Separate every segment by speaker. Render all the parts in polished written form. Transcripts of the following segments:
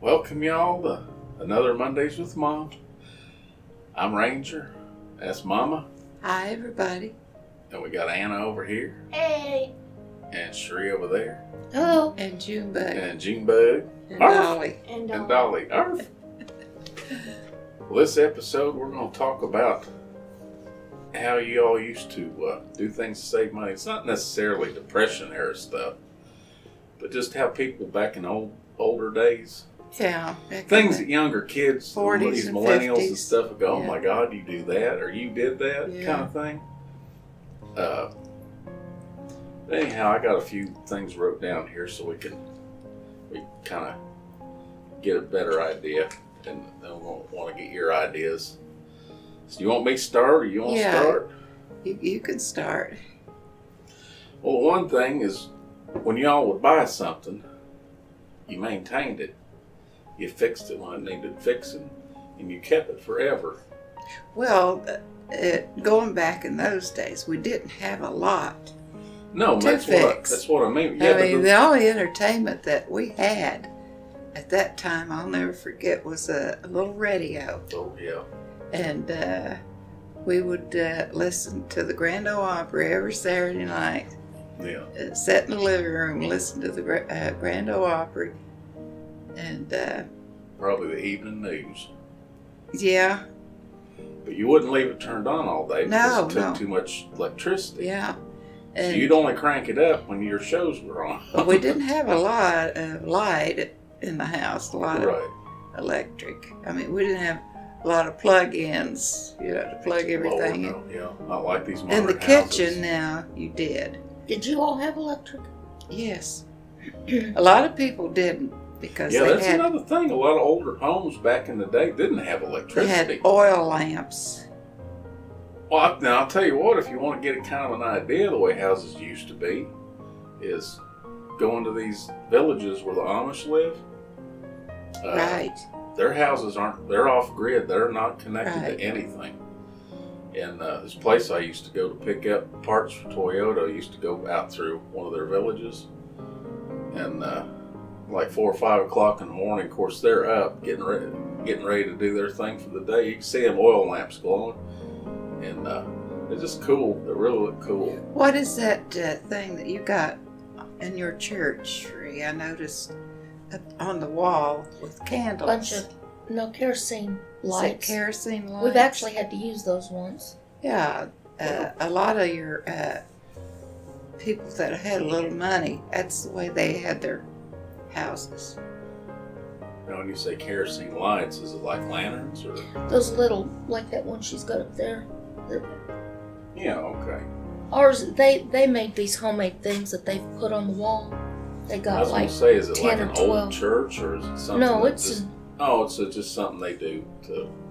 Speaker 1: Welcome y'all to another Mondays with Mom. I'm Ranger. That's Mama.
Speaker 2: Hi, everybody.
Speaker 1: And we got Anna over here.
Speaker 3: Hey.
Speaker 1: And Sheree over there.
Speaker 3: Hello.
Speaker 2: And Junebug.
Speaker 1: And Junebug.
Speaker 2: And Dolly.
Speaker 3: And
Speaker 1: Dolly. Arf. Well, this episode we're going to talk about how you all used to do things to save money. It's not necessarily Depression era stuff, but just how people back in older days,
Speaker 2: Yeah.
Speaker 1: things that younger kids,
Speaker 2: 40s
Speaker 1: these
Speaker 2: and
Speaker 1: millennials
Speaker 2: 50s.
Speaker 1: and stuff would go, oh
Speaker 2: Yeah.
Speaker 1: my God, you do that, or you did that,
Speaker 2: Yeah.
Speaker 1: kind of thing. Anyhow, I got a few things wrote down here so we kind of get a better idea, and then we'll want to get your ideas. So you want me to start, or you want to start?
Speaker 2: You can start.
Speaker 1: Well, one thing is, when y'all would buy something, you maintained it. You fixed it when it needed fixing, and you kept it forever.
Speaker 2: Well, going back in those days, we didn't have a lot.
Speaker 1: No,
Speaker 2: To
Speaker 1: that's
Speaker 2: fix.
Speaker 1: what I mean.
Speaker 2: I mean, the only entertainment that we had at that time, I'll never forget, was a little radio.
Speaker 1: Oh, yeah.
Speaker 2: And we would listen to the Grand Ole Opry every Saturday night.
Speaker 1: Yeah.
Speaker 2: Sit in the living room, listen to the Grand Ole Opry. And
Speaker 1: Probably the evening news.
Speaker 2: yeah,
Speaker 1: But you wouldn't leave it turned on all day
Speaker 2: No,
Speaker 1: because it took
Speaker 2: no.
Speaker 1: too much electricity.
Speaker 2: yeah.
Speaker 1: So
Speaker 2: And
Speaker 1: you'd only crank it up when your shows were on.
Speaker 2: but we didn't have a lot of light in the house, a lot of
Speaker 1: Right.
Speaker 2: electric. I mean, we didn't have a lot of plug-ins, to plug everything in.
Speaker 1: Lower, yeah, not like these modern
Speaker 2: In the
Speaker 1: houses.
Speaker 2: kitchen now, you did.
Speaker 3: Did you all have electric?
Speaker 2: Yes. A lot of people didn't because
Speaker 1: Yeah,
Speaker 2: they
Speaker 1: that's another thing. A lot of older homes back in the day didn't have
Speaker 2: they
Speaker 1: electricity.
Speaker 2: had oil lamps.
Speaker 1: Well, now I'll tell you what, if you want to get kind of an idea of the way houses used to be, is going to these villages where the Amish live.
Speaker 2: Right.
Speaker 1: Their houses they're off grid. They're not connected
Speaker 2: Right.
Speaker 1: to anything. And this place I used to go to pick up parts for Toyota, I used to go out through one of their villages. And like 4 or 5 o'clock in the morning, of course, they're up getting ready to do their thing for the day. You can see them oil lamps glowing. And they're just cool. They really look cool.
Speaker 2: What is that thing that you got in your church, Sheree? I noticed up on the wall with candles.
Speaker 3: Bunch of kerosene
Speaker 2: Is it
Speaker 3: lights.
Speaker 2: kerosene lights?
Speaker 3: We've actually had to use those once.
Speaker 2: Yeah, a lot of your people that had a little money, that's the way they had their houses.
Speaker 1: Now, when you say kerosene lights, is it like lanterns or?
Speaker 3: Those little, like that one she's got up there.
Speaker 1: Yeah, okay.
Speaker 3: Ours, they made these homemade things that they've put on the wall. They
Speaker 1: I
Speaker 3: got
Speaker 1: was
Speaker 3: like
Speaker 1: going to say, is it
Speaker 3: 10
Speaker 1: like
Speaker 3: or
Speaker 1: an
Speaker 3: 12.
Speaker 1: old church or is it something?
Speaker 3: No,
Speaker 1: that
Speaker 3: it's
Speaker 1: just, it's just something they do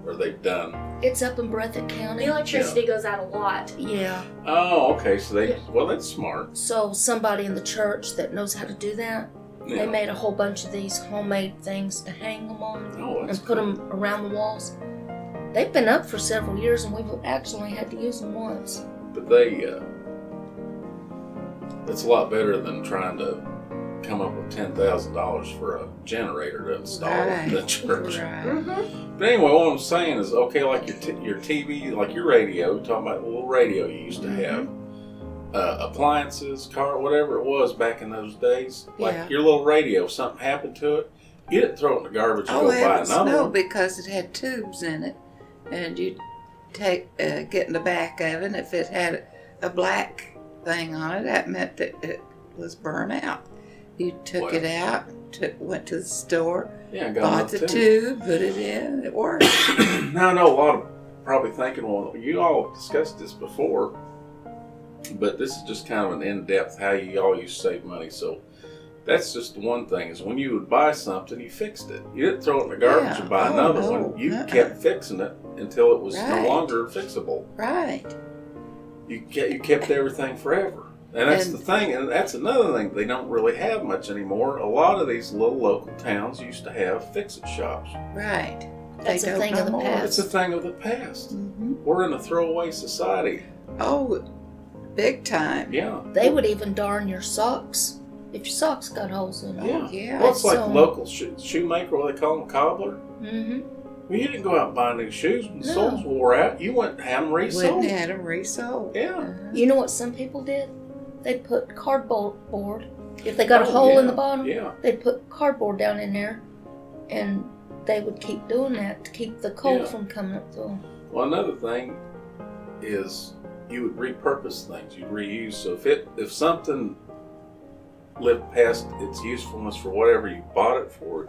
Speaker 1: or they've done.
Speaker 3: it's up in Breathitt County.
Speaker 4: The electricity goes out a lot.
Speaker 3: Yeah.
Speaker 1: Oh, okay. So
Speaker 3: Yeah.
Speaker 1: well, that's smart.
Speaker 3: So somebody in the church that knows how to do that,
Speaker 1: Yeah.
Speaker 3: they made a whole bunch of these homemade things to hang them on.
Speaker 1: Oh, that's
Speaker 3: And put them around the walls. They've been up for several years, and we've actually had to use them once.
Speaker 1: But it's a lot better than trying to come up with $10,000 for a generator to install in the church.
Speaker 2: Right.
Speaker 4: Mm-hmm.
Speaker 1: But anyway, what I'm saying is, okay, like your TV, like your radio, we're talking about the little radio you used to have, appliances, car, whatever it was back in those days, like
Speaker 2: Yeah.
Speaker 1: your little radio, something happened to it, you didn't throw it in the garbage and
Speaker 2: Oh,
Speaker 1: go buy
Speaker 2: heavens,
Speaker 1: another
Speaker 2: no,
Speaker 1: one.
Speaker 2: because it had tubes in it, and you'd get in the back of it, and if it had a black thing on it, that meant that it was burnt out. You took
Speaker 1: Well.
Speaker 2: it out, went to the store,
Speaker 1: Yeah, got
Speaker 2: bought
Speaker 1: enough
Speaker 2: the
Speaker 1: tube.
Speaker 2: tube, put it in, it worked.
Speaker 1: Now, I know a lot of probably thinking, well, you all have discussed this before, but this is just kind of an in-depth how you all used to save money. So that's just the one thing, is when you would buy something, you fixed it. You didn't throw it in the garbage
Speaker 2: Yeah.
Speaker 1: and buy
Speaker 2: Oh,
Speaker 1: another
Speaker 2: no.
Speaker 1: one. You
Speaker 2: Uh-uh.
Speaker 1: kept fixing it until it was
Speaker 2: Right.
Speaker 1: no longer fixable.
Speaker 2: Right.
Speaker 1: You kept everything forever. And that's
Speaker 2: And-
Speaker 1: the thing, and that's another thing they don't really have much anymore. A lot of these little local towns used to have fix-it shops.
Speaker 2: Right.
Speaker 3: That's
Speaker 2: They
Speaker 3: a
Speaker 2: don't
Speaker 3: thing
Speaker 2: no
Speaker 3: of the
Speaker 2: more.
Speaker 3: past.
Speaker 1: It's a thing of the past.
Speaker 2: Hmm.
Speaker 1: We're in a throwaway society.
Speaker 2: Oh, big time.
Speaker 1: Yeah.
Speaker 3: They would even darn your socks If your socks got holes in them.
Speaker 1: Yeah.
Speaker 2: Yeah.
Speaker 1: Well, it's like
Speaker 3: So-
Speaker 1: local shoemaker, what they call them, cobbler.
Speaker 3: Mm-hmm.
Speaker 1: Well, you didn't go out and buy new shoes when the
Speaker 3: No.
Speaker 1: soles wore out. You went and had them
Speaker 2: Went
Speaker 1: resold.
Speaker 2: and had them resold.
Speaker 1: Yeah.
Speaker 2: Uh-huh.
Speaker 3: You know what some people did? They'd put cardboard. If they got a
Speaker 1: Oh,
Speaker 3: hole in
Speaker 1: yeah,
Speaker 3: the bottom,
Speaker 1: Yeah.
Speaker 3: they'd put cardboard down in there, and they would keep doing that to keep the cold
Speaker 1: Yeah.
Speaker 3: from coming up through them.
Speaker 1: Well, another thing is you would repurpose things. You'd reuse. So if something lived past its usefulness for whatever you bought it for,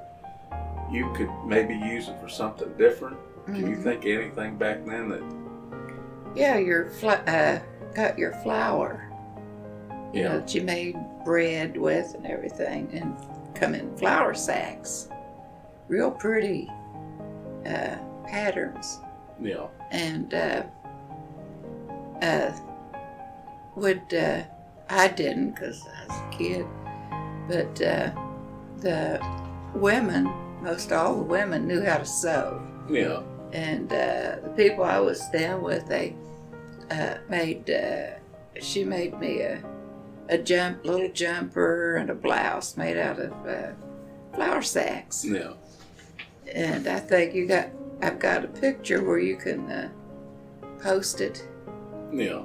Speaker 1: you could maybe use it for something different. Can you
Speaker 2: Mhm.
Speaker 1: think of anything back then that?
Speaker 2: Yeah, got your flour. You know, that you made bread with and everything, and come in flour sacks. Real pretty patterns.
Speaker 1: Yeah.
Speaker 2: And I didn't because I was a kid, but the women, most all the women knew how to sew.
Speaker 1: Yeah.
Speaker 2: And the people I was staying with, they she made me a little jumper and a blouse made out of flour sacks.
Speaker 1: Yeah.
Speaker 2: And I think I've got a picture where you can post it.
Speaker 1: Yeah.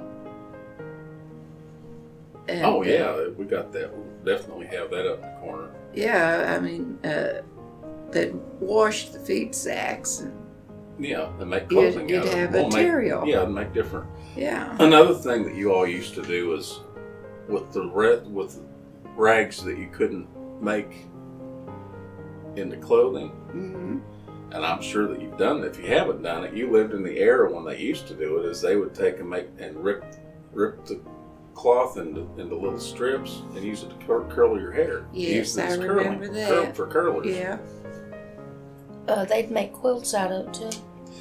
Speaker 2: And,
Speaker 1: Oh yeah, we got that. We'll definitely have that up in the corner.
Speaker 2: Yeah, I mean, they'd wash the feed sacks, and
Speaker 1: Yeah, and make clothing
Speaker 2: you'd
Speaker 1: out of it.
Speaker 2: have
Speaker 1: We'll make-
Speaker 2: material.
Speaker 1: Yeah, and make different.
Speaker 2: Yeah.
Speaker 1: Another thing that you all used to do is with with rags that you couldn't make into clothing,
Speaker 2: Mm-hmm.
Speaker 1: and I'm sure that you've done it. If you haven't done it, you lived in the era when they used to do it. Is they would take and rip the cloth into little strips and use it to curl your hair.
Speaker 2: Yes,
Speaker 1: Use it as
Speaker 2: I remember that.
Speaker 1: for curlers.
Speaker 2: Yeah.
Speaker 3: They'd make quilts out of it too.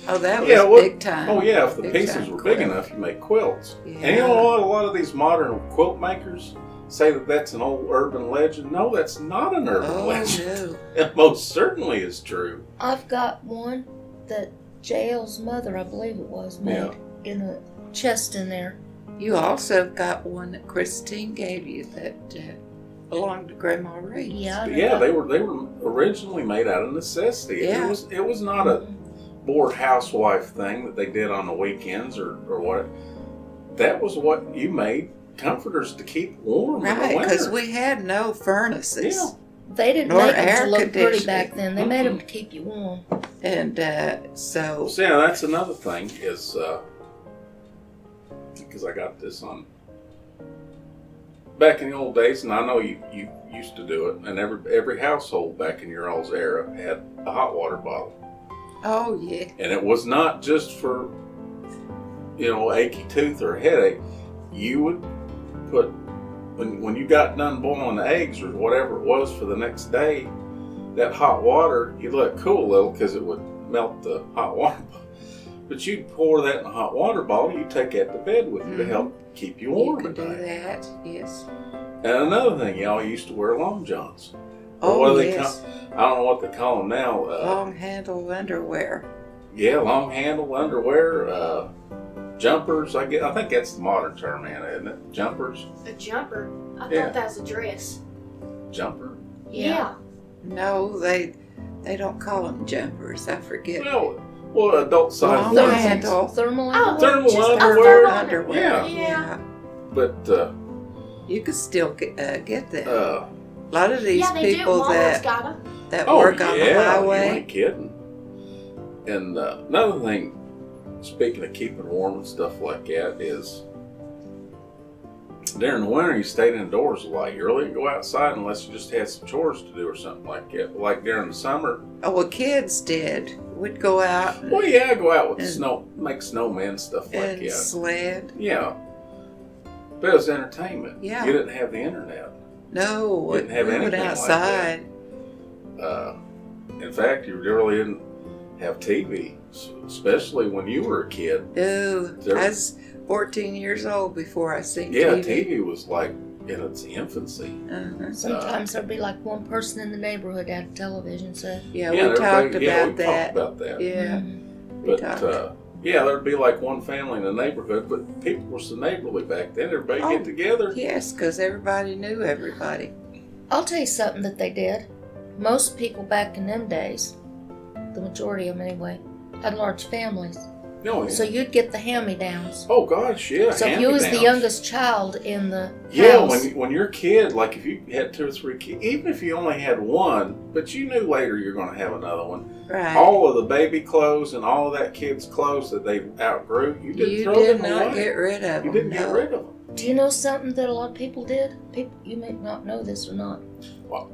Speaker 2: Oh, that was
Speaker 1: Yeah, well-
Speaker 2: big time.
Speaker 1: Oh yeah, if the
Speaker 2: Big
Speaker 1: pieces
Speaker 2: time
Speaker 1: were big
Speaker 2: quilt.
Speaker 1: enough, you make quilts.
Speaker 2: Yeah.
Speaker 1: And you know what? A lot of these modern quilt makers say that that's an old urban legend. No, that's not an urban
Speaker 2: Oh,
Speaker 1: legend.
Speaker 2: no.
Speaker 1: It most certainly is true.
Speaker 3: I've got one that JL's mother, I believe it was, made
Speaker 1: Yeah.
Speaker 3: in a chest in there.
Speaker 2: You also got one that Christine gave you that belonged to Grandma Reed.
Speaker 3: Yeah, I
Speaker 1: But
Speaker 3: know
Speaker 1: yeah,
Speaker 3: that.
Speaker 1: they were originally made out of necessity.
Speaker 2: Yeah.
Speaker 1: It was not a bored housewife thing that they did on the weekends or what. That was what you made comforters to keep warm in the
Speaker 2: Right,
Speaker 1: winter.
Speaker 2: because we had no furnaces.
Speaker 1: Yeah.
Speaker 3: They didn't
Speaker 2: Nor
Speaker 3: make them
Speaker 2: air
Speaker 3: to look pretty
Speaker 2: conditioning.
Speaker 3: back then. They made them to keep you warm.
Speaker 2: And so,
Speaker 1: So yeah, that's another thing is because I got this on back in the old days, and I know you used to do it, and every household back in your all's era had a hot water bottle,
Speaker 2: oh yeah.
Speaker 1: and it was not just for achy tooth or a headache. You would put when you got done boiling the eggs or whatever it was for the next day, that hot water you let it cool a little because it would melt the hot water. But you'd pour that in a hot water bottle. You take that to bed with you to help keep you
Speaker 2: You
Speaker 1: warm
Speaker 2: can
Speaker 1: at
Speaker 2: do
Speaker 1: night.
Speaker 2: that, yes.
Speaker 1: And another thing, y'all used to wear long johns. Or
Speaker 2: Oh,
Speaker 1: what do they
Speaker 2: yes.
Speaker 1: I don't know what they call them now.
Speaker 2: Long handle underwear.
Speaker 1: Yeah, long handle underwear, jumpers. I think that's the modern term, Anna, isn't it? Jumpers,
Speaker 4: A jumper? I
Speaker 1: Yeah.
Speaker 4: thought that was a dress.
Speaker 1: jumper.
Speaker 4: Yeah.
Speaker 2: No, they don't call them jumpers. I forget.
Speaker 1: Well, adult size
Speaker 2: Long
Speaker 1: ones.
Speaker 2: handle.
Speaker 3: Thermal
Speaker 4: Oh,
Speaker 3: underwear.
Speaker 1: Thermal
Speaker 4: just
Speaker 1: underwear.
Speaker 2: Underwear.
Speaker 1: Yeah.
Speaker 4: Yeah.
Speaker 1: But
Speaker 2: You could still get them.
Speaker 1: uh,
Speaker 2: A lot of these
Speaker 4: Yeah, they do.
Speaker 2: people
Speaker 4: Walmart's got them.
Speaker 2: that
Speaker 1: oh
Speaker 2: work on the
Speaker 1: yeah, you
Speaker 2: highway.
Speaker 1: ain't kidding. And another thing, speaking of keeping warm and stuff like that, is during the winter you stayed indoors a lot. You really didn't go outside unless you just had some chores to do or something like that. But like during the summer,
Speaker 2: Oh, well, kids did. We'd go out and,
Speaker 1: well, yeah, go out with
Speaker 2: And-
Speaker 1: snow, make snowmen, stuff like
Speaker 2: and
Speaker 1: that.
Speaker 2: sled.
Speaker 1: Yeah, but it was entertainment.
Speaker 2: Yeah.
Speaker 1: You didn't have the internet.
Speaker 2: No, we
Speaker 1: Didn't have
Speaker 2: went
Speaker 1: anything like
Speaker 2: outside.
Speaker 1: In fact, you really didn't have TV, especially when you were a kid.
Speaker 2: Oh,
Speaker 1: There-
Speaker 2: I was 14 years old before I seen
Speaker 1: Yeah,
Speaker 2: TV.
Speaker 1: TV was like in its infancy.
Speaker 2: Uh-huh.
Speaker 3: Sometimes there'd be like one person in the neighborhood had a television set.
Speaker 2: Yeah,
Speaker 1: Yeah,
Speaker 2: we talked
Speaker 1: everybody-
Speaker 2: about
Speaker 1: we
Speaker 2: that.
Speaker 1: Talked about that.
Speaker 2: Yeah,
Speaker 3: Mhm.
Speaker 2: we
Speaker 1: But
Speaker 2: talked.
Speaker 1: yeah, there'd be like one family in the neighborhood, but people were so neighborly back then. Everybody
Speaker 2: Oh,
Speaker 1: get together.
Speaker 2: Yes, because everybody knew everybody.
Speaker 3: I'll tell you something that they did. Most people back in them days, the majority of them anyway, had large families.
Speaker 1: No, yeah.
Speaker 3: So you'd get the hand-me-downs.
Speaker 1: Oh gosh, yeah.
Speaker 3: So if you was the youngest child in the
Speaker 1: yeah,
Speaker 3: house,
Speaker 1: when you're a kid, like if you had 2 or 3 kids, even if you only had one, but you knew later you're going to have another one.
Speaker 2: Right.
Speaker 1: All of the baby clothes and all of that kid's clothes that they outgrew, you didn't throw them away.
Speaker 2: You did not get rid of them.
Speaker 1: You didn't get rid of them.
Speaker 3: do you know something that a lot of people did? You may not know this or not.
Speaker 1: Well,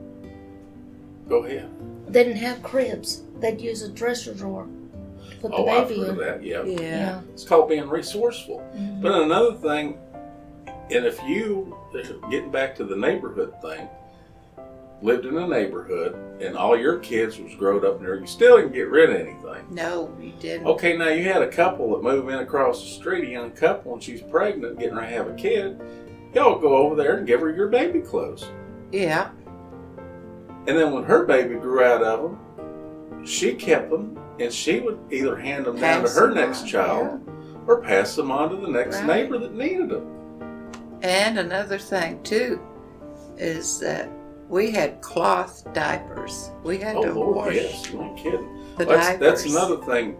Speaker 1: go ahead.
Speaker 3: They didn't have cribs. They'd use a dresser drawer to put the
Speaker 1: I've
Speaker 3: baby
Speaker 1: heard
Speaker 3: in.
Speaker 1: of that, yeah.
Speaker 2: Yeah.
Speaker 1: It's called being resourceful.
Speaker 3: Mhm.
Speaker 1: But another thing, and if you, getting back to the neighborhood thing, lived in a neighborhood and all your kids was growed up in there, you still didn't get rid of anything.
Speaker 2: No, you didn't.
Speaker 1: Okay, now you had a couple that move in across the street, a young couple, and she's pregnant, getting ready to have a kid. Y'all go over there and give her your baby clothes.
Speaker 2: Yeah.
Speaker 1: And then when her baby grew out of them, she kept them, and she would either hand them down to
Speaker 2: Pass
Speaker 1: her
Speaker 2: them
Speaker 1: next
Speaker 2: on,
Speaker 1: child or pass them on to the next
Speaker 2: Right.
Speaker 1: neighbor that needed them.
Speaker 2: And another thing too is that we had cloth diapers. We had
Speaker 1: Oh,
Speaker 2: to
Speaker 1: Lord,
Speaker 2: wash
Speaker 1: yes, you ain't kidding.
Speaker 2: the
Speaker 1: That's
Speaker 2: diapers.
Speaker 1: another thing.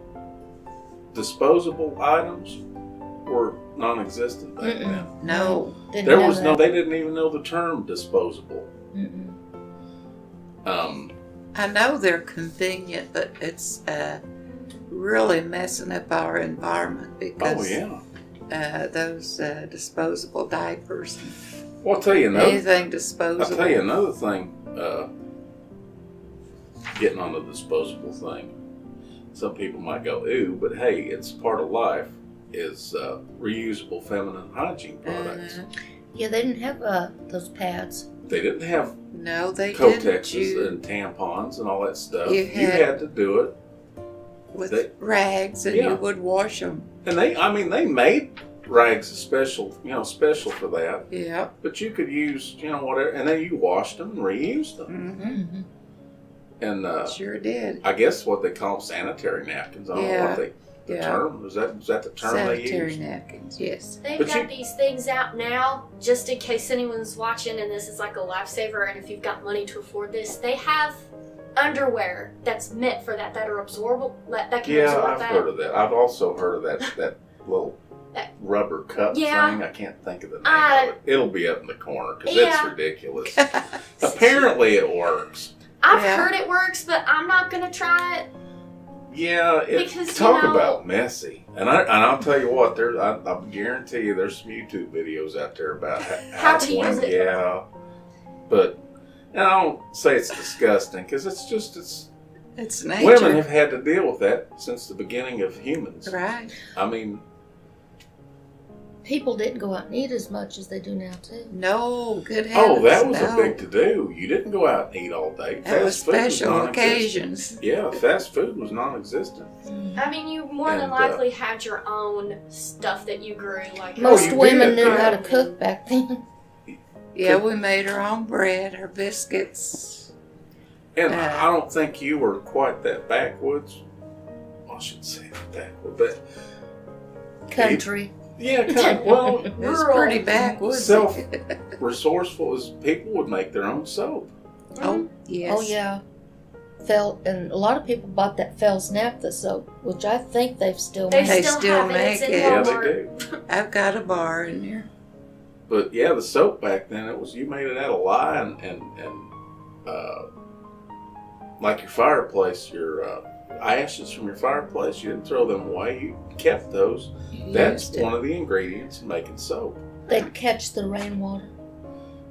Speaker 1: Disposable items were non-existent back
Speaker 3: Mm-mm.
Speaker 1: then.
Speaker 2: No.
Speaker 3: Didn't
Speaker 1: There
Speaker 3: know
Speaker 1: was
Speaker 3: that.
Speaker 1: they didn't even know the term disposable.
Speaker 3: Mm-mm.
Speaker 2: I know they're convenient, but it's really messing up our environment because
Speaker 1: Oh yeah.
Speaker 2: those disposable diapers,
Speaker 1: Well, I'll tell you another.
Speaker 2: anything
Speaker 1: I'll
Speaker 2: disposable.
Speaker 1: tell you another thing. Getting on the disposable thing. Some people might go, "Ooh," but hey, it's part of life. Is reusable feminine hygiene products.
Speaker 3: Yeah, they didn't have those pads.
Speaker 1: They didn't have
Speaker 2: No, they didn't.
Speaker 1: Kotexes
Speaker 2: You,
Speaker 1: and tampons and all that stuff.
Speaker 2: You
Speaker 1: You
Speaker 2: had-
Speaker 1: had to do it.
Speaker 2: with
Speaker 1: they-
Speaker 2: rags, and
Speaker 1: Yeah.
Speaker 2: you would wash them.
Speaker 1: And they made rags special for that.
Speaker 2: Yeah.
Speaker 1: But you could use, whatever, and then you washed them and reused them.
Speaker 2: Mm-hmm.
Speaker 1: And
Speaker 2: Sure did.
Speaker 1: I guess what they call sanitary napkins. I don't know what the
Speaker 2: Yeah.
Speaker 1: term is. That the term they
Speaker 2: Sanitary
Speaker 1: use?
Speaker 2: napkins, yes.
Speaker 4: They've
Speaker 1: But
Speaker 4: got these things out now, just in case anyone's watching and this is like a lifesaver, and if you've got money to afford this, they have underwear that's meant for that are absorbable, that can
Speaker 1: Yeah,
Speaker 4: absorb
Speaker 1: I've
Speaker 4: that.
Speaker 1: heard of that. I've also heard of that little rubber cup
Speaker 4: Yeah.
Speaker 1: thing. I can't think of the name of it. It'll be up in the corner because it's
Speaker 4: Yeah.
Speaker 1: ridiculous. Apparently it works.
Speaker 4: I've
Speaker 2: Yeah.
Speaker 4: heard it works, but I'm not gonna try it.
Speaker 1: Yeah,
Speaker 4: Because,
Speaker 1: talk about messy. And I'll tell you what, I guarantee you there's some YouTube videos out there about
Speaker 4: How to use it.
Speaker 1: Yeah, but and I don't say it's disgusting because
Speaker 2: It's nature.
Speaker 1: women have had to deal with that since the beginning of humans.
Speaker 2: Right.
Speaker 1: I mean,
Speaker 3: People didn't go out and eat as much as they do now, too.
Speaker 2: No, good heavens.
Speaker 1: oh, that was
Speaker 2: no.
Speaker 1: a big to do. You didn't go out and eat all day.
Speaker 2: That was
Speaker 1: Fast food
Speaker 2: special
Speaker 1: non-existent.
Speaker 2: occasions.
Speaker 1: Yeah, fast food was non-existent.
Speaker 4: I mean, you more than
Speaker 1: And,
Speaker 4: likely had your own stuff that you grew, like
Speaker 3: Most
Speaker 1: you
Speaker 3: women
Speaker 1: did,
Speaker 3: knew how to
Speaker 4: yeah.
Speaker 3: cook back then.
Speaker 2: Yeah, we made our own bread, our biscuits.
Speaker 1: And I don't think you were quite that backwoods. I shouldn't say backward, but
Speaker 3: Country.
Speaker 1: yeah, kind of. Well,
Speaker 2: It was
Speaker 4: Rural.
Speaker 2: pretty backwoods.
Speaker 1: resourceful as people would make their own soap.
Speaker 2: Oh, yes.
Speaker 3: Oh, yeah. And a lot lot of people bought that Fell's Naphtha soap, which I think they've still
Speaker 4: They
Speaker 3: made.
Speaker 2: They
Speaker 4: still
Speaker 2: still
Speaker 4: have it. It's
Speaker 2: make
Speaker 4: in
Speaker 2: it.
Speaker 1: Yeah,
Speaker 4: Walmart.
Speaker 1: they do.
Speaker 2: I've got a bar in there.
Speaker 1: But yeah, the soap back then, it was you made it out of lye and like your fireplace, your ashes from your fireplace. You didn't throw them away. You kept those.
Speaker 2: You
Speaker 1: That's
Speaker 2: used it.
Speaker 1: one of the ingredients in making soap.
Speaker 3: They'd catch the rainwater.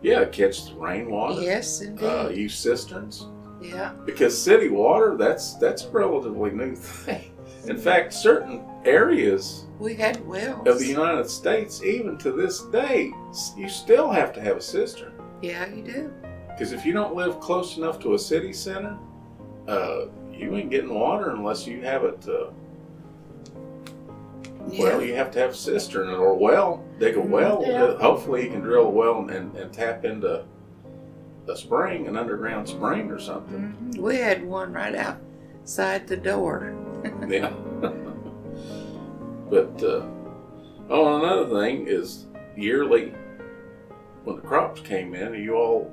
Speaker 1: Yeah, catch the rainwater.
Speaker 2: Yes, indeed.
Speaker 1: Use cisterns.
Speaker 2: Yeah.
Speaker 1: Because city water, that's a relatively new thing. In fact, certain areas
Speaker 2: We had wells.
Speaker 1: of the United States, even to this day, you still have to have a cistern.
Speaker 2: Yeah, you do.
Speaker 1: Because if you don't live close enough to a city center, you ain't getting water unless you have it.
Speaker 2: Yeah.
Speaker 1: Well, you have to have a cistern or a well. Dig a well.
Speaker 4: Yeah.
Speaker 1: Hopefully, you can drill a well and tap into a spring, an underground spring or something.
Speaker 2: Mhm. We had one right outside the door.
Speaker 1: Yeah. But another thing is yearly when the crops came in, you all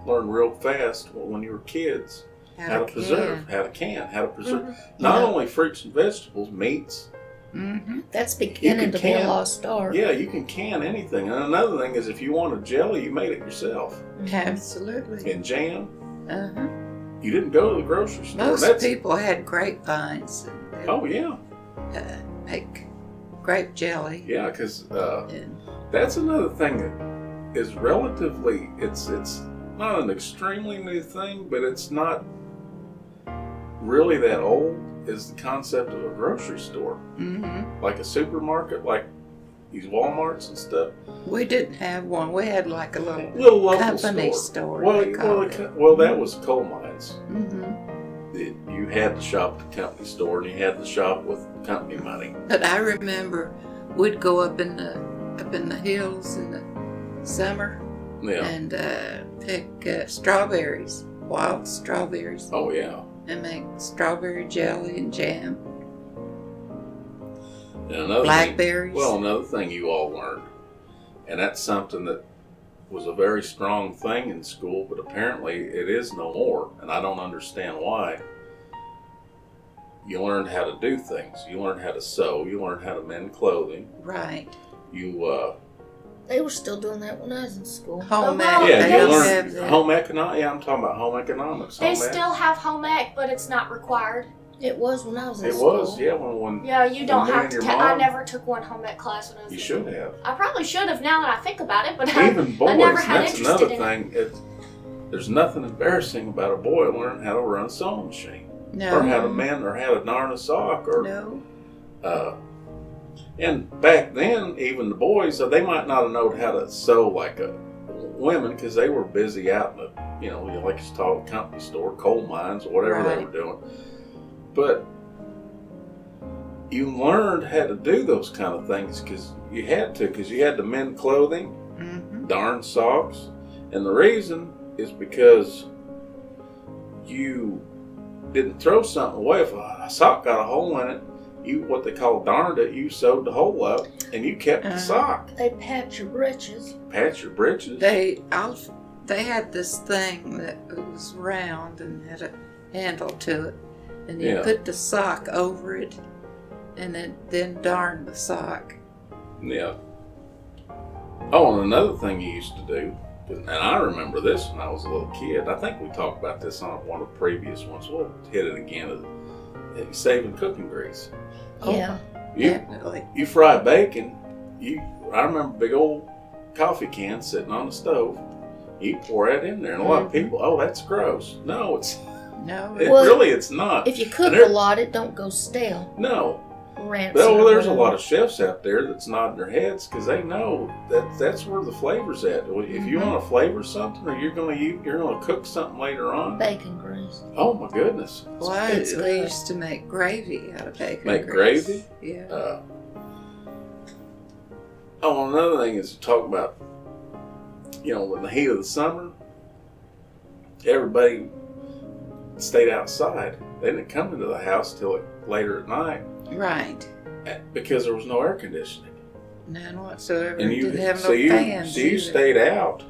Speaker 1: learn real fast when you were kids how to preserve, how to preserve not only fruits and vegetables, meats.
Speaker 2: Mm-hmm.
Speaker 3: That's beginning to be a lost art.
Speaker 1: Yeah, you can can anything. And another thing is, if you wanted jelly, you made it yourself.
Speaker 2: Absolutely.
Speaker 1: And jam.
Speaker 2: Uh-huh.
Speaker 1: You didn't go to the grocery store.
Speaker 2: Most people had grapevines. And
Speaker 1: oh yeah.
Speaker 2: Make grape jelly.
Speaker 1: Yeah, because that's another thing that is relatively. It's not an extremely new thing, but it's not really that old. Is the concept of a grocery store, like a supermarket, like these Walmarts and stuff.
Speaker 2: We didn't have one. We had like a little
Speaker 1: local
Speaker 2: company store.
Speaker 1: Well, that was coal mines.
Speaker 2: Mm-hmm.
Speaker 1: You had to shop at the company store, and you had to shop with company money.
Speaker 2: But I remember we'd go up in the hills in the summer and pick strawberries, wild strawberries.
Speaker 1: Oh yeah.
Speaker 2: And make strawberry jelly and jam.
Speaker 1: And another
Speaker 2: blackberries.
Speaker 1: Another thing you all learned, and that's something that was a very strong thing in school, but apparently it is no more, and I don't understand why. You learned how to do things. You learned how to sew. You learned how to mend clothing.
Speaker 2: Right.
Speaker 3: They were still doing that when I was in school.
Speaker 2: Home ec.
Speaker 1: Yeah, you learned home economics. Yeah, I'm talking about home economics.
Speaker 4: They still have home ec, but it's not required.
Speaker 3: It was when I was in school.
Speaker 1: It was, yeah. When
Speaker 4: yeah, you don't have to. I never took one home ec class when I was.
Speaker 1: You should have.
Speaker 4: I probably should have now that I think about it, but
Speaker 1: even boys.
Speaker 4: I never had
Speaker 1: that's
Speaker 4: interest
Speaker 1: another
Speaker 4: in
Speaker 1: thing. There's nothing embarrassing about a boy learning how to run a sewing machine,
Speaker 2: No.
Speaker 1: or how to mend, or how to darn a sock, or
Speaker 2: no.
Speaker 1: And back then, even the boys, they might not have known how to sew like women, because they were busy out in the, like you call a company store, coal mines, or whatever they were doing. But you learned how to do those kind of things because you had to mend clothing, darn socks, and the reason is because you didn't throw something away. If a sock got a hole in it, you what they call darned it, you sewed the hole up and you kept the sock.
Speaker 3: They patch your britches.
Speaker 1: Patch your britches.
Speaker 2: They had this thing that was round and had a handle to it, and you put the sock over it, and then darn the sock.
Speaker 1: Yeah. Oh, and another thing you used to do, and I remember this when I was a little kid. I think we talked about this on one of the previous ones. We'll hit it again. Saving cooking grease.
Speaker 3: Yeah.
Speaker 1: You fry bacon. I remember big old coffee cans sitting on the stove. You pour that in there, and a lot of people, oh, that's gross. No, it's not.
Speaker 3: If you cook a lot, it don't go stale.
Speaker 1: No.
Speaker 3: Rancid.
Speaker 1: Well, there's a lot of chefs out there that's nodding their heads because they know that's where the flavor's at. If you want to flavor something, or you're gonna cook something later on.
Speaker 3: Bacon grease.
Speaker 1: Oh my goodness.
Speaker 2: Well, we used to make gravy out of bacon.
Speaker 1: Make
Speaker 2: grease.
Speaker 1: Gravy?
Speaker 2: Yeah.
Speaker 1: Another thing is to talk about, in the heat of the summer, everybody stayed outside. They didn't come into the house till later at night.
Speaker 2: Right.
Speaker 1: Because there was no air conditioning.
Speaker 2: None whatsoever.
Speaker 1: And you
Speaker 2: didn't have
Speaker 1: so
Speaker 2: no
Speaker 1: you,
Speaker 2: fans.
Speaker 1: So you stayed out.